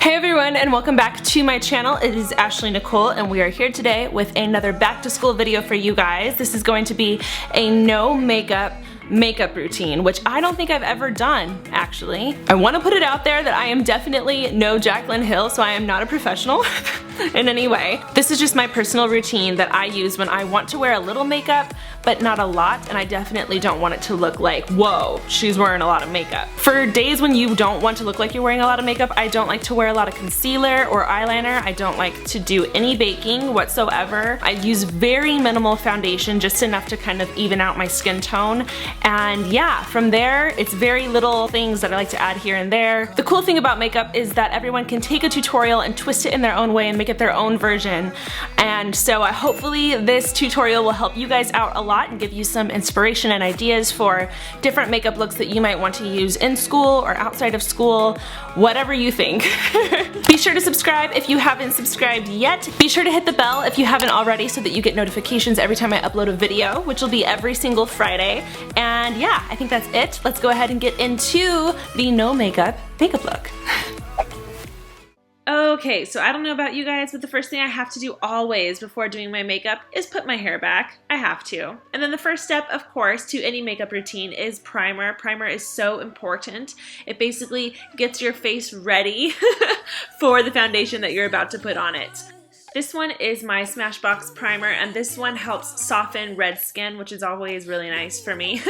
Hey everyone, and welcome back to my channel. It is Ashley Nicole, and we are here today with another back to school video for you guys. This is going to be a no makeup routine, which I don't think I've ever done, actually. I want to put it out there that I am definitely no Jaclyn Hill, so I am not a professional in any way. This is just my personal routine that I use when I want to wear a little makeup, but not a lot, and I definitely don't want it to look like, whoa, she's wearing a lot of makeup. For days when you don't want to look like you're wearing a lot of makeup, I don't like to wear a lot of concealer or eyeliner. I don't like to do any baking whatsoever. I use very minimal foundation, just enough to kind of even out my skin tone. And yeah, from there, it's very little things that I like to add here and there. The cool thing about makeup is that everyone can take a tutorial and twist it in their own way and make it their own version. And so hopefully this tutorial will help you guys out a lot and give you some inspiration and ideas for different makeup looks that you might want to use in school or outside of school, whatever you think. Be sure to subscribe if you haven't subscribed yet. Be sure to hit the bell if you haven't already so that you get notifications every time I upload a video, which will be every single Friday. And yeah, I think that's it. Let's go ahead and get into the no makeup look. Okay, so I don't know about you guys, but the first thing I have to do always before doing my makeup is put my hair back. I have to. And then the first step, of course, to any makeup routine is primer. Primer is so important. It basically gets your face ready for the foundation that you're about to put on it. This one is my SMASHBOX primer, and this one helps soften red skin, which is always really nice for me.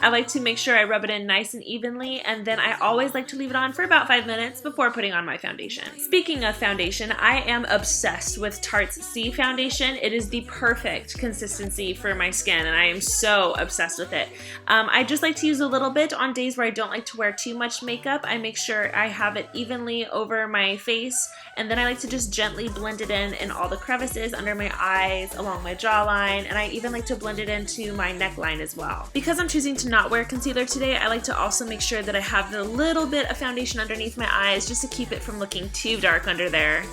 I like to make sure I rub it in nice and evenly, and then I always like to leave it on for about 5 minutes before putting on my foundation. Speaking of foundation, I am obsessed with Tarte's C foundation. It is the perfect consistency for my skin, and I am so obsessed with it. I just like to use a little bit on days where I don't like to wear too much makeup. I make sure I have it evenly over my face, and then I like to just gently blend it in all the crevices under my eyes, along my jawline, and I even like to blend it into my neckline as well. Because I'm choosing to not wear concealer today, I like to also make sure that I have the little bit of foundation underneath my eyes just to keep it from looking too dark under there.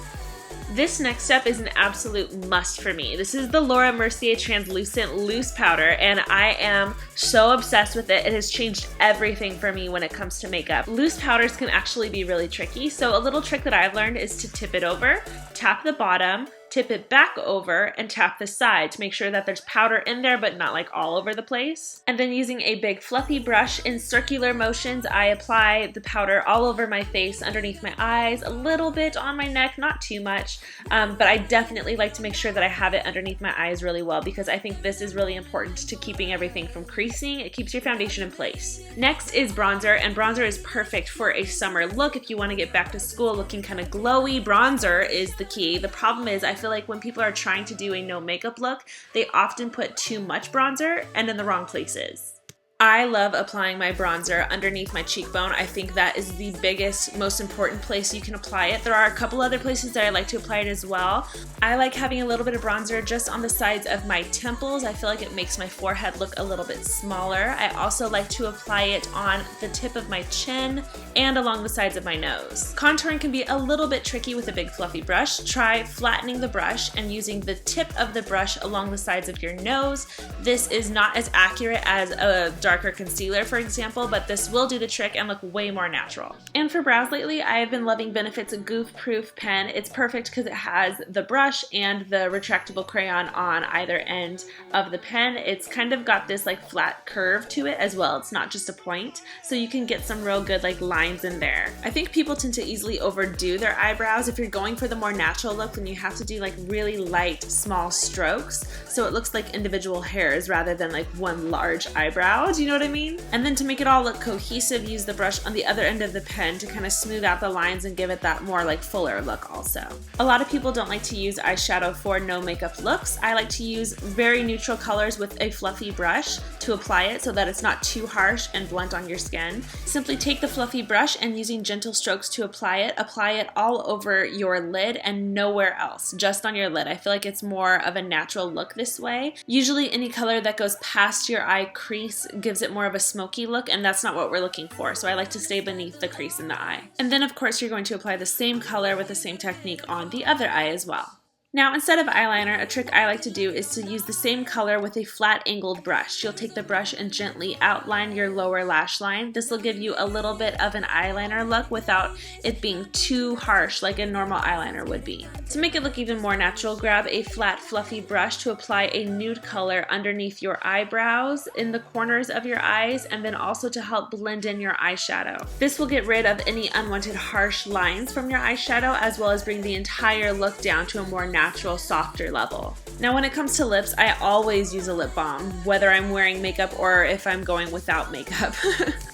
This next step is an absolute must for me. This is the Laura Mercier Translucent Loose Powder, and I am so obsessed with it. It has changed everything for me when it comes to makeup. Loose powders can actually be really tricky, so a little trick that I've learned is to tip it over, tap the bottom, tip it back over, and tap the side to make sure that there's powder in there but not like all over the place. And then using a big fluffy brush in circular motions, I apply the powder all over my face, underneath my eyes, a little bit on my neck, not too much, but I definitely like to make sure that I have it underneath my eyes really well because I think this is really important to keeping everything from creasing. It keeps your foundation in place. Next is bronzer, and bronzer is perfect for a summer look. If you want to get back to school looking kind of glowy, bronzer is the key. The problem is I feel like when people are trying to do a no makeup look, they often put too much bronzer and in the wrong places. I love applying my bronzer underneath my cheekbone. I think that is the biggest, most important place you can apply it. There are a couple other places that I like to apply it as well. I like having a little bit of bronzer just on the sides of my temples. I feel like it makes my forehead look a little bit smaller. I also like to apply it on the tip of my chin and along the sides of my nose. Contouring can be a little bit tricky with a big fluffy brush. Try flattening the brush and using the tip of the brush along the sides of your nose. This is not as accurate as a darker concealer, for example, but this will do the trick and look way more natural. And for brows lately, I have been loving Benefit's GOOF proof pen. It's perfect because it has the brush and the retractable crayon on either end of the pen. It's kind of got this like flat curve to it as well. It's not just a point, so you can get some real good like lines in there. I think people tend to easily overdo their eyebrows. If you're going for the more natural look, then you have to do like really light, small strokes so it looks like individual hairs rather than like one large eyebrow. Do you know what I mean? And then to make it all look cohesive, use the brush on the other end of the pen to kind of smooth out the lines and give it that more like fuller look also. A lot of people don't like to use eyeshadow for no makeup looks. I like to use very neutral colors with a fluffy brush to apply it so that it's not too harsh and blunt on your skin. Simply take the fluffy brush and using gentle strokes to apply it all over your lid and nowhere else, just on your lid. I feel like it's more of a natural look this way. Usually any color that goes past your eye crease gives it more of a smoky look, and that's not what we're looking for, so I like to stay beneath the crease in the eye. And then of course you're going to apply the same color with the same technique on the other eye as well. Now instead of eyeliner, a trick I like to do is to use the same color with a flat angled brush. You'll take the brush and gently outline your lower lash line. This will give you a little bit of an eyeliner look without it being too harsh like a normal eyeliner would be. To make it look even more natural, grab a flat fluffy brush to apply a nude color underneath your eyebrows, in the corners of your eyes, and then also to help blend in your eyeshadow. This will get rid of any unwanted harsh lines from your eyeshadow, as well as bring the entire look down to a more natural, softer level. Now when it comes to lips, I always use a lip balm, whether I'm wearing makeup or if I'm going without makeup.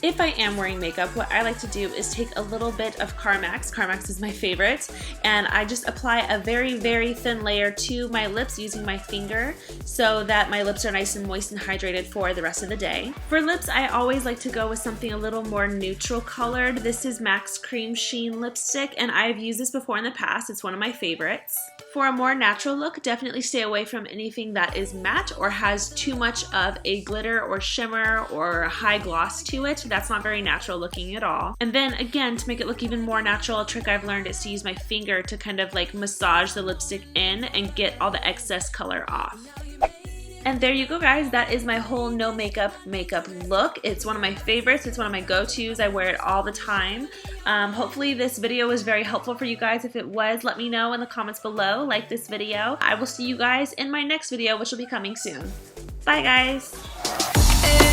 If I am wearing makeup, what I like to do is take a little bit of CARMEX. CARMEX is my favorite, and I just apply a very, very thin layer to my lips using my finger so that my lips are nice and moist and hydrated for the rest of the day. For lips, I always like to go with something a little more neutral colored. This is MAC's Cream Sheen lipstick, and I've used this before in the past. It's one of my favorites. For a more natural look, definitely stay away from anything that is matte or has too much of a glitter or shimmer or high gloss to it. That's not very natural looking at all. And then again, to make it look even more natural, a trick I've learned is to use my finger to kind of like massage the lipstick in and get all the excess color off. And there you go, guys. That is my whole no makeup look. It's one of my favorites. It's one of my go-tos. I wear it all the time. Hopefully this video was very helpful for you guys. If it was, let me know in the comments below. Like this video. I will see you guys in my next video, which will be coming soon. Bye, guys.